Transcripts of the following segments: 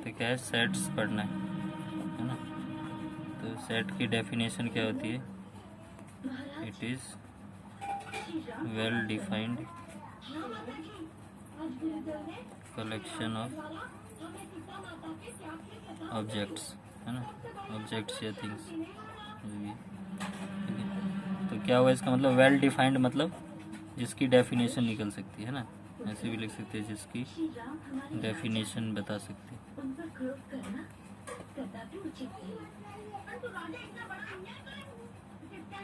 तो क्या है, सेट्स पढ़ना है ना। तो सेट की डेफिनेशन क्या होती है, it is well defined collection of objects, है ना, ऑब्जेक्ट्स या थिंग्स। तो क्या हुआ इसका मतलब, वेल डिफाइंड मतलब जिसकी डेफिनेशन निकल सकती है ना, ऐसे भी लिख सकते हैं जिसकी डेफिनेशन बता सकते हैं,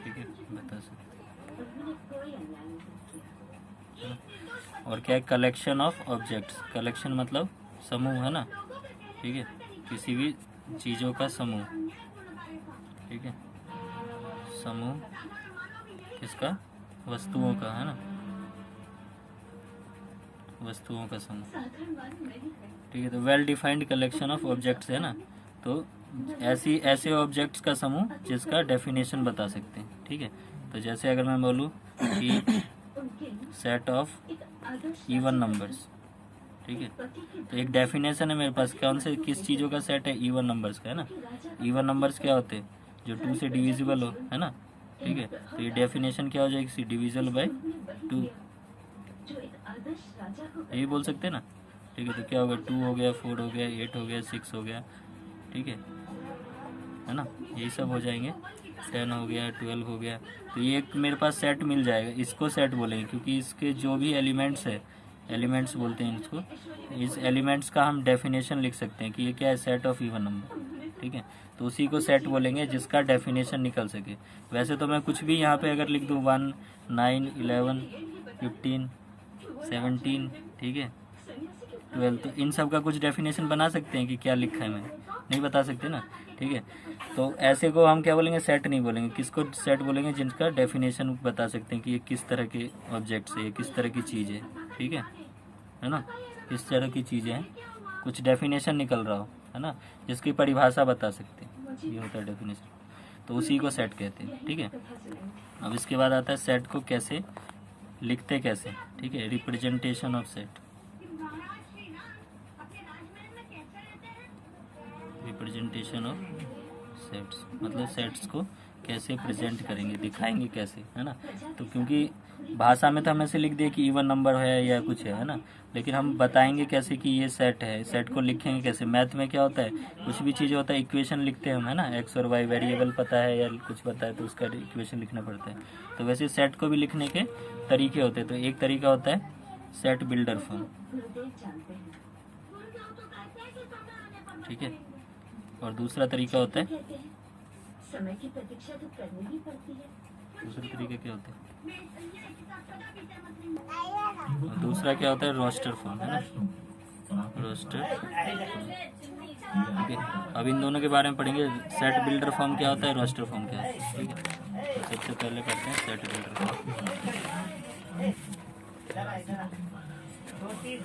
ठीक है, बता सकते हैं। और क्या है, कलेक्शन ऑफ ऑब्जेक्ट्स, कलेक्शन मतलब समूह, है ना, ठीक है, किसी भी चीज़ों का समूह, ठीक है, समूह किसका, वस्तुओं का, है ना, वस्तुओं का समूह, ठीक है। तो well defined collection of objects है ना, तो ऐसे ऑब्जेक्ट्स का समूह जिसका डेफिनेशन बता सकते हैं, ठीक है। तो जैसे अगर मैं बोलूँ कि सेट ऑफ इवन नंबर्स, ठीक है, तो एक डेफिनेशन है मेरे पास, कौन से किस चीज़ों का सेट है, इवन नंबर्स का, है ना। इवन नंबर्स क्या होते हैं, जो 2 से डिविजिबल हो, है ना, ठीक है। तो ये डेफिनेशन क्या हो जाएगी, डिविजिबल बाय 2, यही बोल सकते हैं ना, ठीक है। तो क्या होगा, 2 हो गया, 4 हो गया, 8 हो गया, 6 हो गया, ठीक है ना, यही सब हो जाएंगे, 10 हो गया, 12 हो गया। तो ये एक मेरे पास सेट मिल जाएगा, इसको सेट बोलेंगे क्योंकि इसके जो भी एलिमेंट्स है, एलिमेंट्स बोलते हैं इसको, इस एलिमेंट्स का हम डेफिनेशन लिख सकते हैं कि ये क्या है, सेट ऑफ इवन नंबर, ठीक है। तो उसी को सेट बोलेंगे जिसका डेफिनेशन निकल सके। वैसे तो मैं कुछ भी यहाँ पे अगर लिख दूँ 1, 9, 11, 15, 17, ठीक है, 12, तो इन सब का कुछ डेफिनेशन बना सकते हैं कि क्या लिखा है, मैंने नहीं बता सकते ना, ठीक है। तो ऐसे को हम क्या बोलेंगे, सेट नहीं बोलेंगे, किसको सेट बोलेंगे, जिनका डेफिनेशन बता सकते हैं कि ये किस तरह के ऑब्जेक्ट्स है, ये किस तरह की चीज़ है, ठीक है ना, किस तरह की चीज़ें हैं, कुछ डेफिनेशन निकल रहा हो, है ना, जिसकी परिभाषा बता सकते हैं, ये होता है डेफिनेशन, तो उसी को सेट कहते हैं, ठीक है। अब इसके बाद आता है सेट को कैसे लिखते कैसे, ठीक है, representation of set, representation of sets मतलब सेट्स को कैसे प्रेजेंट करेंगे, दिखाएंगे कैसे, है ना। तो क्योंकि भाषा में तो हम ऐसे लिख दिए कि इवन नंबर है या कुछ है ना, लेकिन हम बताएंगे कैसे कि ये सेट है, सेट को लिखेंगे कैसे। मैथ में क्या होता है, कुछ भी चीज़ होता है इक्वेशन लिखते हैं हम, है ना, एक्स और वाई वेरिएबल पता है या कुछ पता है तो उसका इक्वेशन लिखना पड़ता है। तो वैसे सेट को भी लिखने के तरीके होते हैं। तो एक तरीका होता है सेट बिल्डर फॉर्म, ठीक है, और दूसरा तरीका होता है, समय की प्रतीक्षा तो करनी ही पड़ती है, दूसरा तरीका क्या होता है, और दूसरा क्या होता है, रोस्टर फॉर्म, है ना, रोस्टर, ठीक है। अब इन दोनों के बारे में पढ़ेंगे, सेट बिल्डर फॉर्म क्या होता है, रोस्टर फॉर्म क्या है, ठीक है। तो सबसे पहले पढ़ते हैं सेट बिल्डर फॉर्म,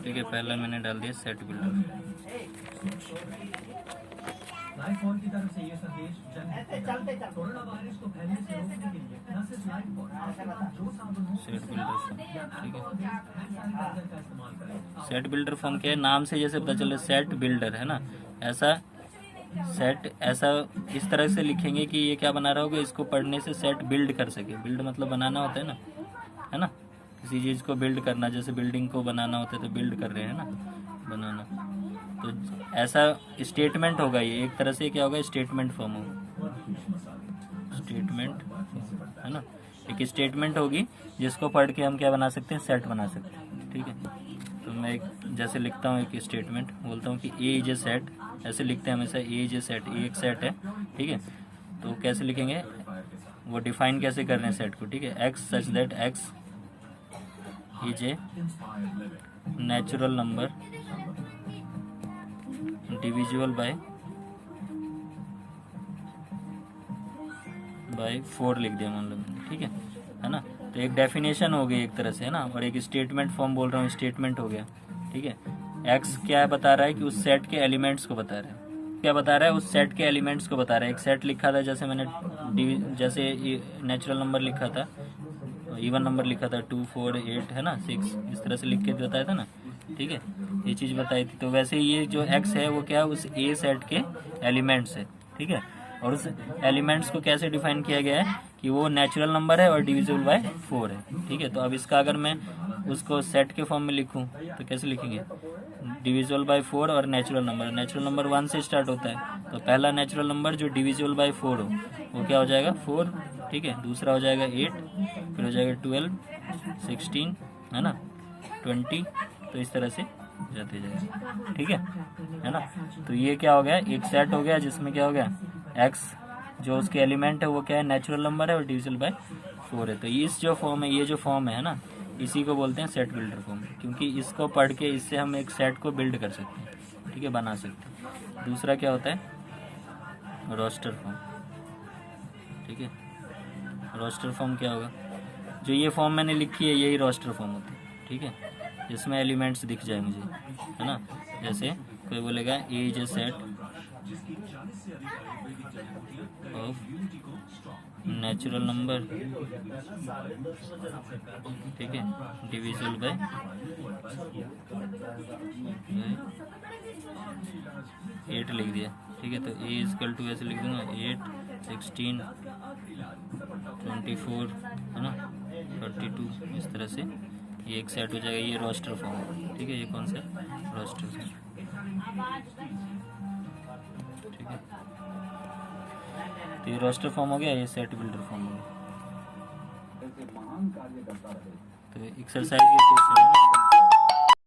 ठीक है। पहला मैंने डाल दिया सेट बिल्डर, लाइफबॉय की तरफ से ये संदेश कोरोना वायरस को फैलने से रोकने के लिए न सिर्फ लाइफबॉय जो साबुन हो, सेट बिल्डर फॉर्म, ठीक है। सेट बिल्डर फॉर्म क्या है, नाम से जैसे पता चले सेट बिल्डर, है ना, ऐसा सेट ऐसा इस तरह से लिखेंगे कि ये क्या बना रहा होगा, इसको पढ़ने से सेट बिल्ड कर सके। बिल्ड मतलब बनाना होता है ना, किसी चीज़ को बिल्ड करना, जैसे बिल्डिंग को बनाना होता है तो बिल्ड कर रहे हैं ना, बनाना। तो ऐसा स्टेटमेंट होगा, ये एक तरह से क्या होगा, स्टेटमेंट फॉर्म होगा, स्टेटमेंट, है ना, एक स्टेटमेंट होगी जिसको पढ़ के हम क्या बना सकते हैं, सेट बना सकते हैं, ठीक है। तो मैं एक जैसे लिखता हूँ, एक स्टेटमेंट बोलता हूँ कि ए इज ए सेट, ऐसे लिखते हैं हमेशा, ए इज ए सेट, ए एक सेट है, ठीक है। तो कैसे लिखेंगे, वो डिफाइन कैसे कर रहे हैं सेट को, ठीक है, x such that x is a natural number divisible by 4 लिख दिया मान लो मैंने, ठीक है ना। तो एक डेफिनेशन हो गई एक तरह से, है ना, और एक स्टेटमेंट फॉर्म बोल रहा हूँ, स्टेटमेंट हो गया, ठीक है। एक्स क्या बता रहा है कि उस सेट के एलिमेंट्स को बता रहा है, क्या बता रहा है, उस सेट के एलिमेंट्स को बता रहा है। एक सेट लिखा था, जैसे मैंने जैसे नेचुरल नंबर लिखा था, इवन नंबर लिखा था 2, 4, 8, है ना, 6, इस तरह से लिख के बताया था ना। ठीक है, ये चीज़ बताई थी। तो वैसे ये जो x है वो क्या है, उस ए सेट के एलिमेंट्स है, ठीक है। और उस एलिमेंट्स को कैसे डिफाइन किया गया है कि वो नेचुरल नंबर है और डिविजिबल बाय 4 है, ठीक है। तो अब इसका अगर मैं उसको सेट के फॉर्म में लिखूं तो कैसे लिखेंगे, डिविजिबल बाय 4 और नेचुरल नंबर 1 से स्टार्ट होता है। तो पहला नेचुरल नंबर जो डिविजिबल बाय 4 हो वो क्या हो जाएगा, 4, ठीक है। दूसरा हो जाएगा 8, फिर हो जाएगा 12, 16, है ना, 20, तो इस तरह से जाते जाएगा, ठीक है ना। तो ये क्या हो गया, एक सेट हो गया जिसमें क्या हो गया, x जो उसके एलिमेंट है वो क्या है, नेचुरल नंबर है और डिविजिबल बाय 4 है। तो इस जो फॉर्म है, ये जो फॉर्म है ना, इसी को बोलते हैं सेट बिल्डर फॉर्म, क्योंकि इसको पढ़ के इससे हम एक सेट को बिल्ड कर सकते हैं, ठीक है, बना सकते हैं। दूसरा क्या होता है, रोस्टर फॉर्म, ठीक है। रोस्टर फॉर्म क्या होगा, जो ये फॉर्म मैंने लिखी है यही रोस्टर फॉर्म होती है, ठीक है, जिसमें एलिमेंट्स दिख जाए मुझे, है ना। जैसे कोई बोलेगा A is a set of natural number, ठीक है, डिविजिबल बाय 8 लिख दिया, ठीक है। तो ए इजकल टू ऐसे लिख दूंगा 8, 16, 24, है ना, 32, इस तरह से ये एक सेट हो जाएगा। ये रोस्टर फॉर्म, ठीक है। ये कौन सा रोस्टर से, ठीक है। तो ये रोस्टर फॉर्म हो गया, ये सेट बिल्डर फॉर्म हो गया। तो एक्सरसाइज के क्वेश्चन है।